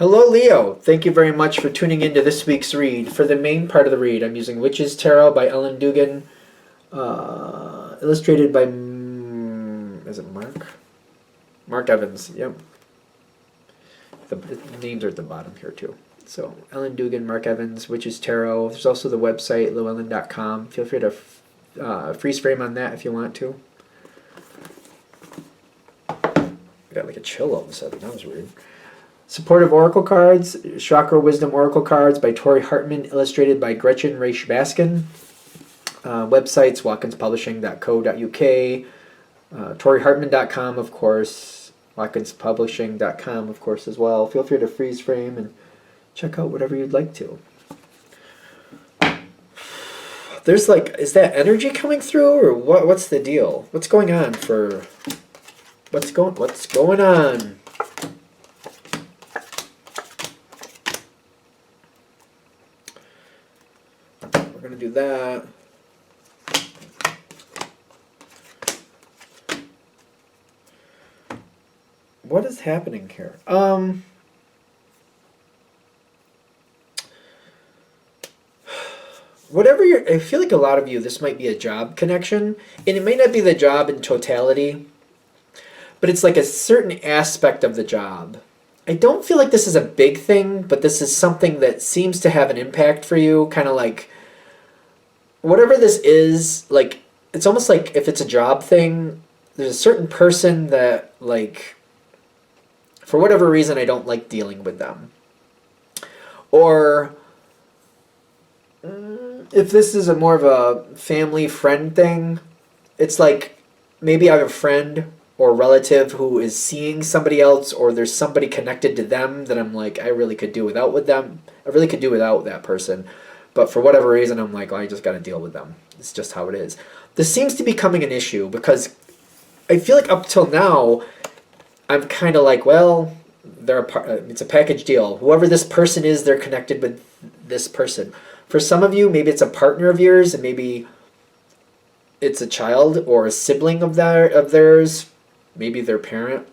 Hello, Leo. Thank you very much for tuning into this week's read. For the main part of the read, I'm using Witch's Tarot by Ellen Dugan, illustrated by, is it Mark? Mark Evans, yep. The names are at the bottom here, too. So, Ellen Dugan, Mark Evans, Witch's Tarot. There's also the website, llewellyn.com. Feel free to freeze frame on that if you want to. I got like a chill all of a sudden. That was weird. Supportive Oracle Cards, Chakra Wisdom Oracle Cards by Tori Hartman, illustrated by Gretchen Raish Baskin. Websites, watkinspublishing.co.uk, ToriHartman.com, of course, watkinspublishing.com, of course, as well. Feel free to freeze frame and check out whatever you'd like to. There's like, is that energy coming through, or what's the deal? What's going on for, what's going on? We're going to do that. What is happening here? Whatever you're, I feel like a lot of you, this might be a job connection, and it may not be the job in totality, but it's like a certain aspect of the job. I don't feel like this is a big thing, but this is something that seems to have an impact for you, kind of like, whatever this is, like, it's almost like if it's a job thing, there's a certain person that, like, for whatever reason, I don't like dealing with them. Or if this is a more of a family friend thing, it's like maybe I have a friend or relative who is seeing somebody else, or there's somebody connected to them that I'm like, I really could do without with them. I really could do without that person. But for whatever reason, I'm like, oh, I just got to deal with them. It's just how it is. This seems to be becoming an issue because I feel like up till now, I'm kind of like, well, it's a package deal. Whoever this person is, they're connected with this person. For some of you, maybe it's a partner of yours, and maybe it's a child or a sibling of theirs, maybe their parent,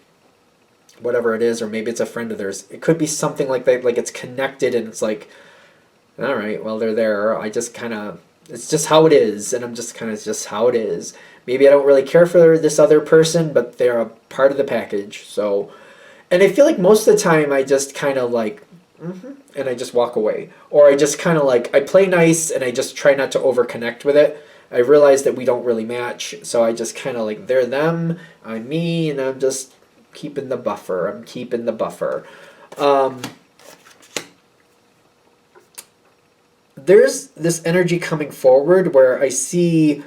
whatever it is, or maybe it's a friend of theirs. It could be something like that, like it's connected, and it's like, all right, well, they're there. I just kind of, it's just how it is, and I'm just kind of just how it is. Maybe I don't really care for this other person, but they're a part of the package. So, and I feel like most of the time I just kind of like, and I just walk away. Or I just kind of like, I play nice, and I just try not to over-connect with it. I realize that we don't really match, so I just kind of like, they're them, I'm me, and I'm just keeping the buffer. I'm keeping the buffer. There's this energy coming forward where I see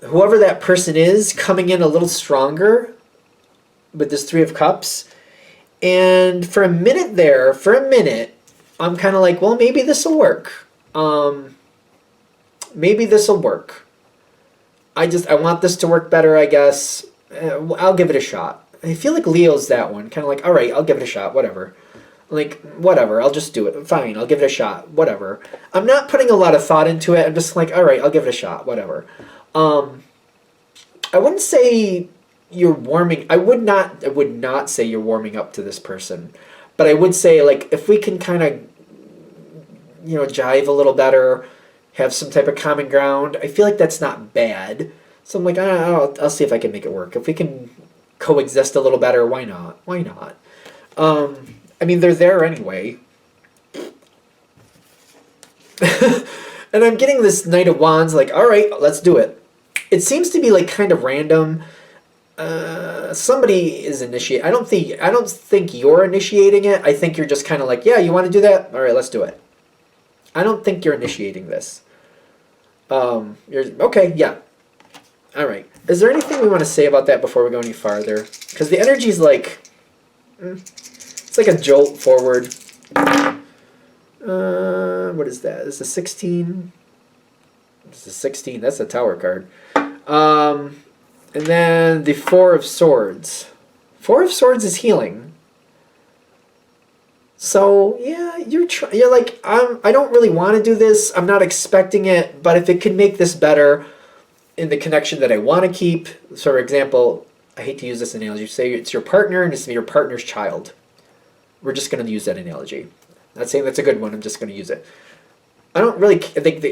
whoever that person is coming in a little stronger with this Three of Cups. And for a minute, I'm kind of like, well, maybe this will work. Maybe this will work. I want this to work better, I guess. I'll give it a shot. I feel like Leo's that one. Kind of like, all right, I'll give it a shot, whatever. Like, whatever, I'll just do it. Fine, I'll give it a shot, whatever. I'm not putting a lot of thought into it. I'm just like, all right, I'll give it a shot, whatever. I wouldn't say you're warming. I would not say you're warming up to this person. But I would say, like, if we can kind of, jive a little better, have some type of common ground, I feel like that's not bad. So I'm like, I'll see if I can make it work. If we can coexist a little better, why not? Why not? I mean, they're there anyway. And I'm getting this Knight of Wands, like, all right, let's do it. It seems to be like kind of random. Somebody is initiating. I don't think you're initiating it. I think you're just kind of like, yeah, you want to do that? All right, let's do it. I don't think you're initiating this. Okay, yeah. All right. Is there anything we want to say about that before we go any farther? Because the energy's like, it's like a jolt forward. What is that? Is a 16? It's a 16. That's a Tower card. And then the Four of Swords. Four of Swords is healing. So yeah, you're like, I don't really want to do this. I'm not expecting it, but if it can make this better in the connection that I want to keep. So, for example, I hate to use this analogy. Say it's your partner and it's your partner's child. We're just going to use that analogy. Not saying that's a good one. I'm just going to use it. I don't really think,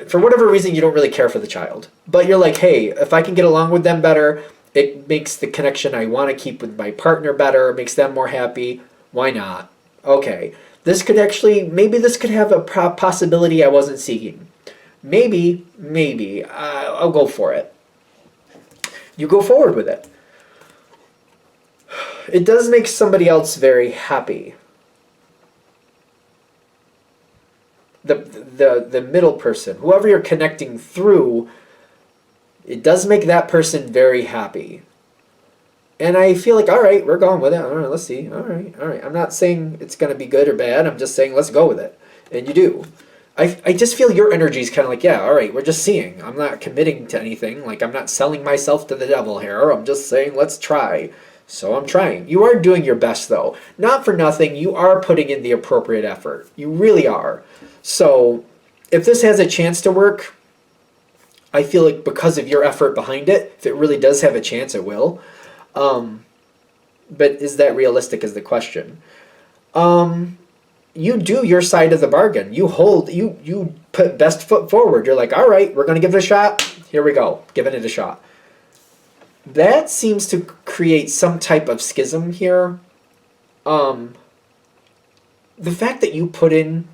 for whatever reason, you don't really care for the child. But you're like, hey, if I can get along with them better, it makes the connection I want to keep with my partner better, makes them more happy. Why not? Okay. This could actually, maybe this could have a possibility I wasn't seeking. Maybe, I'll go for it. You go forward with it. It does make somebody else very happy. The middle person, whoever you're connecting through, it does make that person very happy. And I feel like, all right, we're going with it. All right, let's see. All right. I'm not saying it's going to be good or bad. I'm just saying let's go with it. And you do. I just feel your energy is kind of like, yeah, all right, we're just seeing. I'm not committing to anything. Like, I'm not selling myself to the devil here. I'm just saying let's try. So I'm trying. You are doing your best, though. Not for nothing. You are putting in the appropriate effort. You really are. So if this has a chance to work, I feel like because of your effort behind it, if it really does have a chance, it will. But is that realistic is the question. You do your side of the bargain. You put best foot forward. You're like, all right, we're going to give it a shot. Here we go. Giving it a shot. That seems to create some type of schism here. The fact that you put in,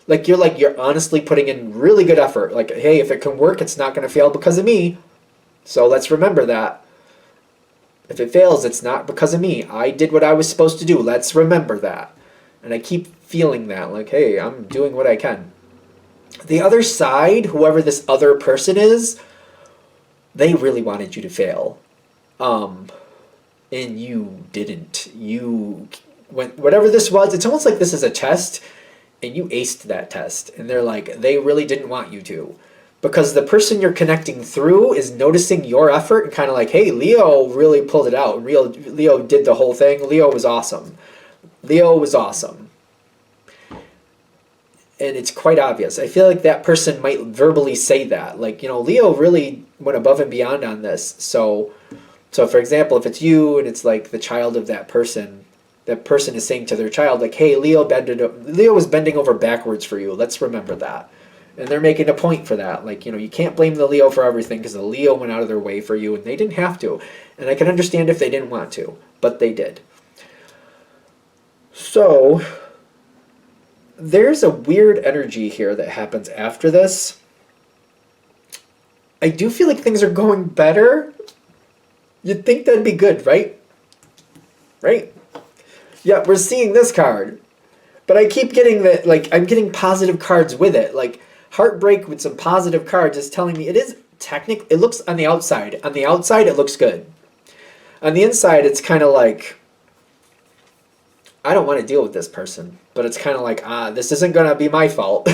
you're honestly putting in really good effort. Like, hey, if it can work, it's not going to fail because of me. So let's remember that. If it fails, it's not because of me. I did what I was supposed to do. Let's remember that. And I keep feeling that, like, hey, I'm doing what I can. The other side, whoever this other person is, they really wanted you to fail. And you didn't. You went, whatever this was, it's almost like this is a test, and you aced that test. And they're like, they really didn't want you to. Because the person you're connecting through is noticing your effort and kind of like, hey, Leo really pulled it out. Leo did the whole thing. Leo was awesome. And it's quite obvious. I feel like that person might verbally say that. Like, Leo really went above and beyond on this. So for example, if it's you and it's like the child of that person is saying to their child, like, hey, Leo was bending over backwards for you. Let's remember that. And they're making a point for that. Like, you can't blame the Leo for everything because the Leo went out of their way for you and they didn't have to. And I can understand if they didn't want to, but they did. So there's a weird energy here that happens after this. I do feel like things are going better. You'd think that'd be good, right? Right? Yeah, we're seeing this card. But I keep getting that, like, I'm getting positive cards with it. Like, heartbreak with some positive cards is telling me it is technically, it looks on the outside. On the outside, it looks good. On the inside, it's kind of like, I don't want to deal with this person. But it's kind of like, this isn't going to be my fault.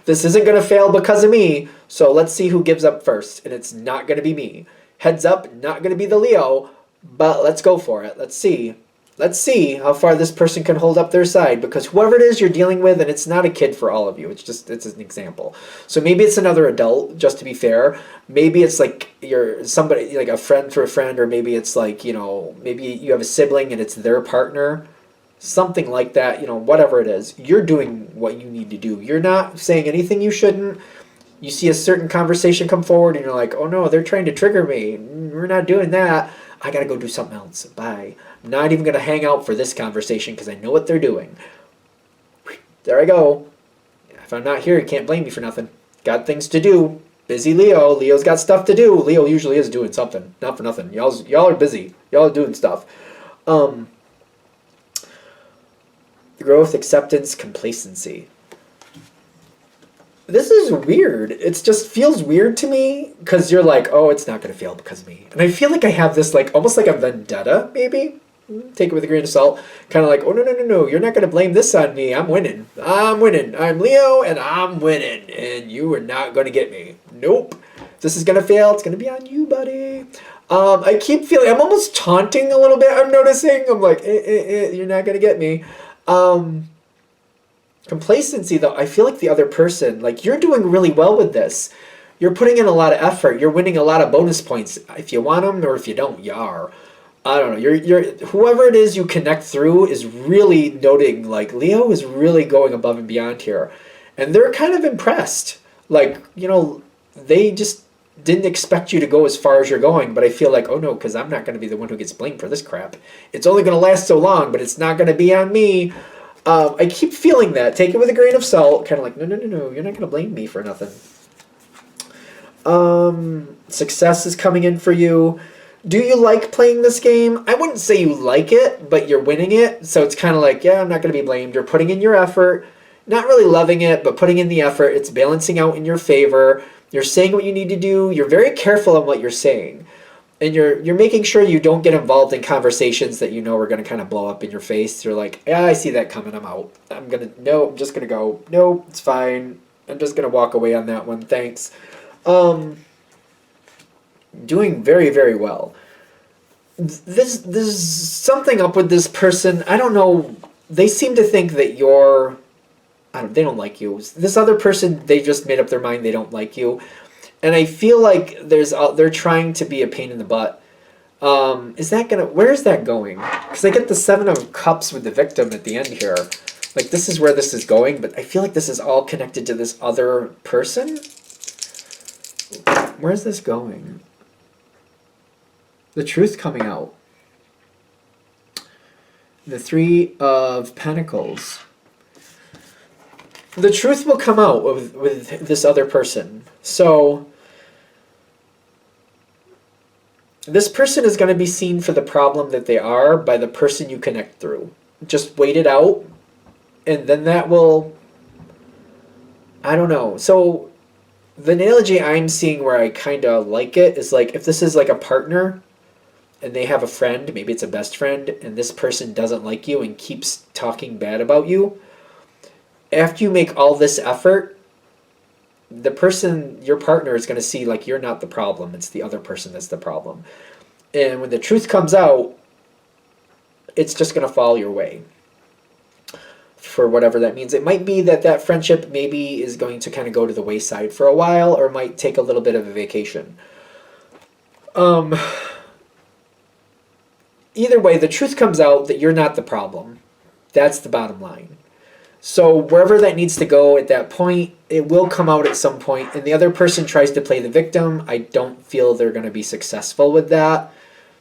This isn't going to fail because of me. So let's see who gives up first. And it's not going to be me. Heads up, not going to be the Leo. But let's go for it. Let's see. Let's see how far this person can hold up their side, because whoever it is you're dealing with, and it's not a kid for all of you, it's an example. So maybe it's another adult, just to be fair. Maybe it's like you're somebody, like a friend for a friend, or maybe it's like, maybe you have a sibling and it's their partner. Something like that, whatever it is. You're doing what you need to do. You're not saying anything you shouldn't. You see a certain conversation come forward and you're like, oh no, they're trying to trigger me. We're not doing that. I gotta go do something else. Bye. I'm not even gonna hang out for this conversation because I know what they're doing. There I go. If I'm not here, you can't blame me for nothing. Got things to do. Busy Leo. Leo's got stuff to do. Leo usually is doing something. Not for nothing. Y'all are busy. Y'all are doing stuff. Growth, acceptance, complacency. This is weird. It just feels weird to me because you're like, oh, it's not going to fail because of me. And I feel like I have this, like, almost like a vendetta, maybe. Take it with a grain of salt. Kind of like, oh, no. You're not going to blame this on me. I'm winning. I'm Leo, and I'm winning. And you are not going to get me. Nope. If this is going to fail, it's going to be on you, buddy. I keep feeling, I'm almost taunting a little bit, I'm noticing. I'm like, you're not going to get me. Complacency, though, I feel like the other person, like, you're doing really well with this. You're putting in a lot of effort. You're winning a lot of bonus points. If you want them or if you don't, you are. I don't know. You're whoever it is you connect through is really noting like Leo is really going above and beyond here, and they're kind of impressed. Like they just didn't expect you to go as far as you're going. But I feel like, oh no, because I'm not going to be the one who gets blamed for this crap. It's only going to last so long, but it's not going to be on me. I keep feeling that. Take it with a grain of salt. Kind of like, no, no, no, no. You're not going to blame me for nothing. Success is coming in for you. Do you like playing this game? I wouldn't say you like it, but you're winning it. So it's kind of like, yeah, I'm not going to be blamed. You're putting in your effort. Not really loving it, but putting in the effort. It's balancing out in your favor. You're saying what you need to do. You're very careful on what you're saying. And you're making sure you don't get involved in conversations that you know are going to kind of blow up in your face. You're like, yeah, I see that coming. I'm out. I'm just going to go. No, it's fine. I'm just going to walk away on that one. Thanks. Doing very, very well. There's something up with this person. I don't know. They seem to think that they don't like you. This other person, they just made up their mind they don't like you. And I feel like they're trying to be a pain in the butt. Where is that going? Because I get the 7 of Cups with the victim at the end here. Like, this is where this is going, but I feel like this is all connected to this other person. Where's this going? The truth coming out. The 3 of Pentacles. The truth will come out with this other person. So this person is going to be seen for the problem that they are by the person you connect through. Just wait it out, and then that will... I don't know. So the analogy I'm seeing where I kind of like it is like if this is like a partner and they have a friend, maybe it's a best friend, and this person doesn't like you and keeps talking bad about you, after you make all this effort, the person, your partner, is going to see like you're not the problem. It's the other person that's the problem. And when the truth comes out, it's just going to fall your way for whatever that means. It might be that friendship maybe is going to kind of go to the wayside for a while, or might take a little bit of a vacation. Either way, the truth comes out that you're not the problem. That's the bottom line. So wherever that needs to go at that point, it will come out at some point, and the other person tries to play the victim. I don't feel they're going to be successful with that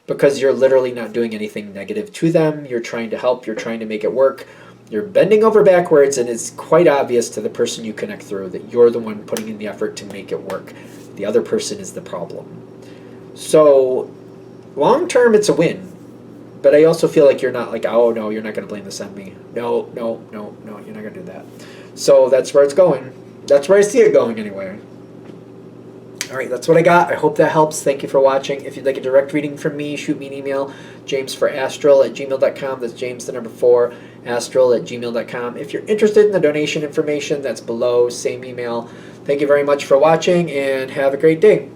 because you're literally not doing anything negative to them. You're trying to help. You're trying to make it work. You're bending over backwards, and it's quite obvious to the person you connect through that you're the one putting in the effort to make it work. The other person is the problem. So long term, it's a win. But I also feel like you're not like, oh no, you're not going to blame this on me. No, you're not going to do that. So that's where it's going. That's where I see it going anyway. Alright, that's what I got. I hope that helps. Thank you for watching. If you'd like a direct reading from me, shoot me an email, jamesforastral@gmail.com. That's James, the number 4, astral@gmail.com. If you're interested in the donation information, that's below, same email. Thank you very much for watching, and have a great day.